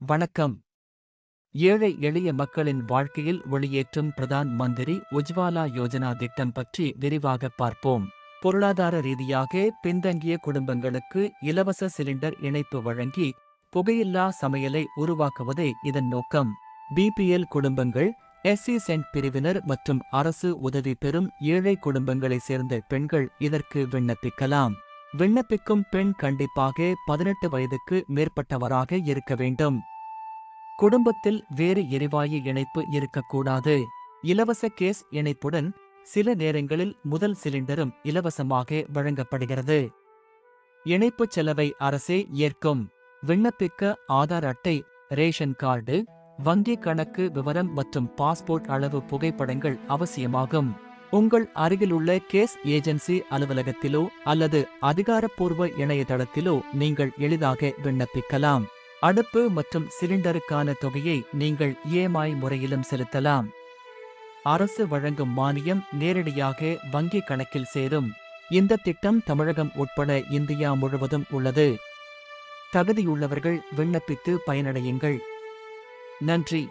வணக்கம். ஏழை எளிய மக்களின் வாழ்க்கையில் ஒளியேற்றும் பிரதான் மந்திரி உஜ்வாலா யோஜனா திட்டம் பற்றி விரிவாக பார்ப்போம். பொருளாதார ரீதியாக பின்தங்கிய குடும்பங்களுக்கு இலவச சிலிண்டர் இணைப்பு வழங்கி புகையில்லா சமையலை உருவாக்குவதே இதன் நோக்கம். பிபிஎல் குடும்பங்கள், எஸ்சி சென்ட் பிரிவினர் மற்றும் அரசு உதவி பெறும் ஏழை குடும்பங்களைச் சேர்ந்த பெண்கள் இதற்கு விண்ணப்பிக்கலாம். விண்ணப்பிக்கும் பெண் கண்டிப்பாக 18 வயதுக்கு மேற்பட்டவராக இருக்க வேண்டும். குடும்பத்தில் வேறு எரிவாயு இணைப்பு இருக்கக்கூடாது. இலவச கேஸ் இணைப்புடன் சில நேரங்களில் முதல் சிலிண்டரும் இலவசமாக வழங்கப்படுகிறது. இணைப்புச் செலவை அரசே ஏற்கும். விண்ணப்பிக்க ஆதார் அட்டை, ரேஷன் கார்டு, வங்கி கணக்கு விவரம் மற்றும் பாஸ்போர்ட் அளவு புகைப்படங்கள் அவசியமாகும். உங்கள் அருகிலுள்ள கேஸ் ஏஜென்சி அலுவலகத்திலோ அல்லது அதிகாரப்பூர்வ இணையதளத்திலோ நீங்கள் எளிதாக விண்ணப்பிக்கலாம். அடுப்பு மற்றும் சிலிண்டருக்கான தொகையை நீங்கள் இஎம்ஐ முறையிலும் செலுத்தலாம். அரசு வழங்கும் மானியம் நேரடியாக வங்கி கணக்கில் சேரும். இந்த திட்டம் தமிழகம் உட்பட இந்தியா முழுவதும் உள்ளது. தகுதியுள்ளவர்கள் விண்ணப்பித்து பயனடையுங்கள். நன்றி.